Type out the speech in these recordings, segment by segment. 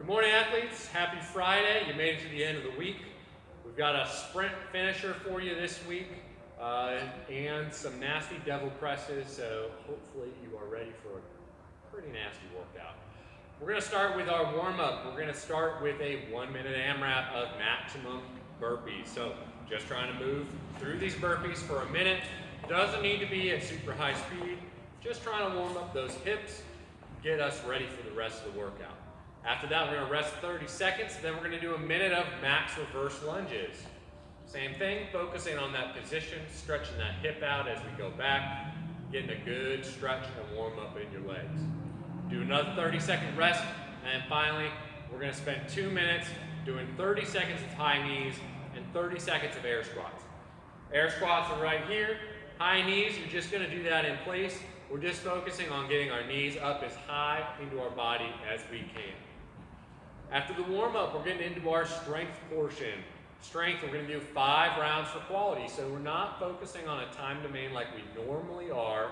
Good morning, athletes. Happy Friday. You made it to the end of the week. We've got a sprint finisher for you this week and some nasty devil presses, so hopefully you are ready for a pretty nasty workout. We're going to start with our warm-up. We're going to start with a 1-minute AMRAP of maximum burpees. So just trying to move through these burpees for a minute. Doesn't need to be at super high speed. Just trying to warm up those hips, get us ready for the rest of the workout. After that, we're going to rest 30 seconds. Then we're going to do a minute of max reverse lunges. Same thing, focusing on that position, stretching that hip out as we go back, getting a good stretch and warm up in your legs. Do another 30-second rest, and finally, we're going to spend 2 minutes doing 30 seconds of high knees and 30 seconds of air squats. Air squats are right here. High knees, you're just going to do that in place. We're just focusing on getting our knees up as high into our body as we can. After the warm-up, we're getting into our strength portion. Strength, we're going to do 5 rounds for quality. So we're not focusing on a time domain like we normally are.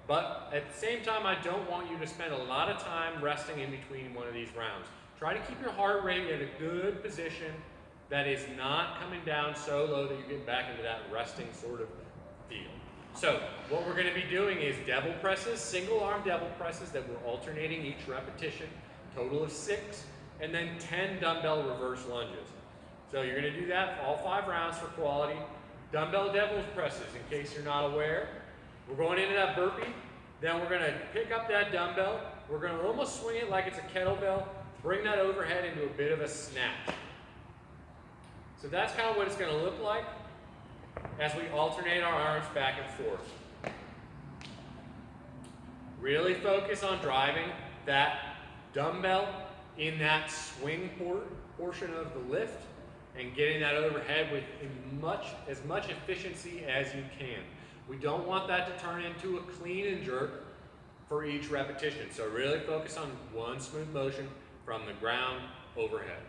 But at the same time, I don't want you to spend a lot of time resting in between one of these rounds. Try to keep your heart rate at a good position that is not coming down so low that you get back into that resting sort of feel. So what we're going to be doing is devil presses, single arm devil presses that we're alternating each repetition. Total of 6, and then 10 dumbbell reverse lunges. So you're going to do that all 5 rounds for quality. Dumbbell devil presses, in case you're not aware. We're going into that burpee. Then we're going to pick up that dumbbell. We're going to almost swing it like it's a kettlebell. Bring that overhead into a bit of a snatch. So that's kind of what it's going to look like as we alternate our arms back and forth. Really focus on driving that dumbbell in that swing portion of the lift and getting that overhead with as much efficiency as you can. We don't want that to turn into a clean and jerk for each repetition. So really focus on one smooth motion from the ground overhead.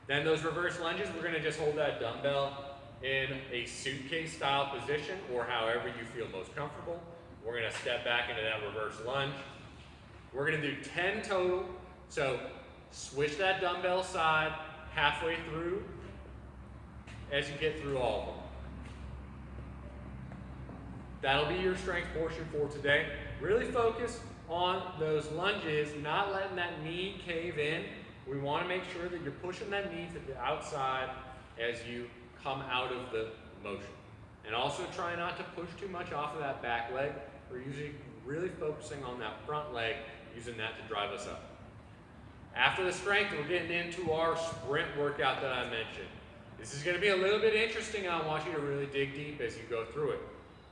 Then those reverse lunges, we're going to just hold that dumbbell in a suitcase style position or however you feel most comfortable. We're going to step back into that reverse lunge. We're going to do 10 total, so switch that dumbbell side halfway through as you get through all of them. That'll be your strength portion for today. Really focus on those lunges, not letting that knee cave in. We want to make sure that you're pushing that knee to the outside as you come out of the motion. And also try not to push too much off of that back leg. We're usually really focusing on that front leg, using that to drive us up. After the strength, we're getting into our sprint workout that I mentioned. This is going to be a little bit interesting, and I want you to really dig deep as you go through it.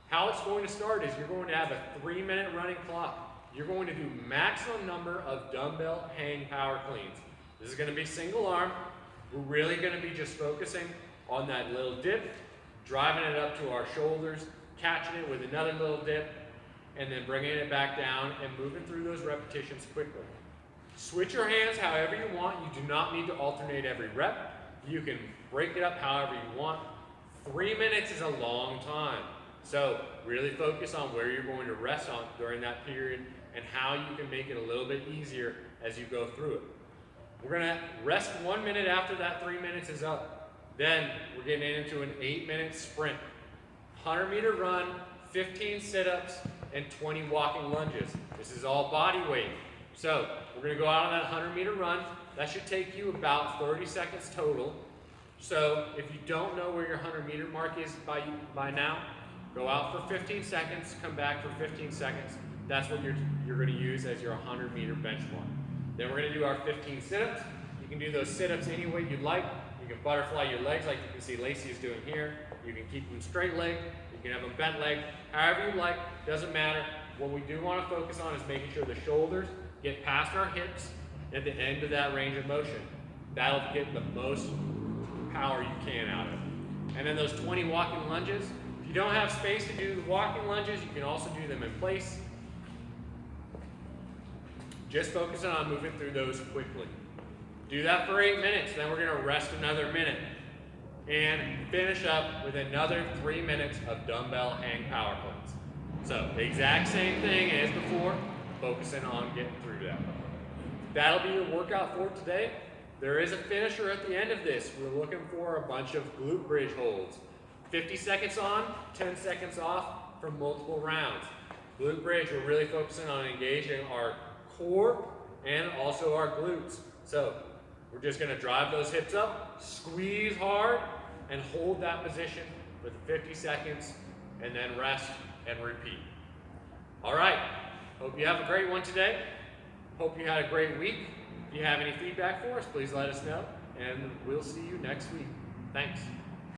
How it's going to start is you're going to have a 3-minute running clock. You're going to do maximum number of dumbbell hang power cleans. This is going to be single arm. We're really going to be just focusing on that little dip, driving it up to our shoulders, catching it with another little dip, and then bringing it back down and moving through those repetitions quickly. Switch your hands however you want. You do not need to alternate every rep. You can break it up however you want. 3 minutes is a long time. So really focus on where you're going to rest on during that period and how you can make it a little bit easier as you go through it. We're going to rest 1 minute after that 3 minutes is up. Then we're getting into an 8-minute sprint. 100-meter run, 15 sit-ups, and 20 walking lunges. This is all body weight. So we're going to go out on that 100-meter run. That should take you about 30 seconds total. So if you don't know where your 100-meter mark is by now, go out for 15 seconds, come back for 15 seconds. That's what you're going to use as your 100-meter benchmark. Then we're going to do our 15 sit-ups. You can do those sit-ups any way you'd like. You can butterfly your legs like you can see Lacey is doing here. You can keep them straight leg. You can have them bent leg. However you like, doesn't matter. What we do want to focus on is making sure the shoulders get past our hips at the end of that range of motion. That'll get the most power you can out of it. And then those 20 walking lunges. If you don't have space to do the walking lunges, you can also do them in place. Just focusing on moving through those quickly. Do that for 8 minutes, then we're going to rest another minute. And finish up with another 3 minutes of dumbbell hang power cleans. So the exact same thing as before, focusing on getting through that. that'll be your workout for today. There is a finisher at the end of this. We're looking for a bunch of glute bridge holds. 50 seconds on, 10 seconds off for multiple rounds. Glute bridge, we're really focusing on engaging our core and also our glutes. So we're just gonna drive those hips up, squeeze hard, and hold that position for the 50 seconds, and then rest and repeat. All right, hope you have a great one today. Hope you had a great week. If you have any feedback for us, please let us know, and we'll see you next week. Thanks.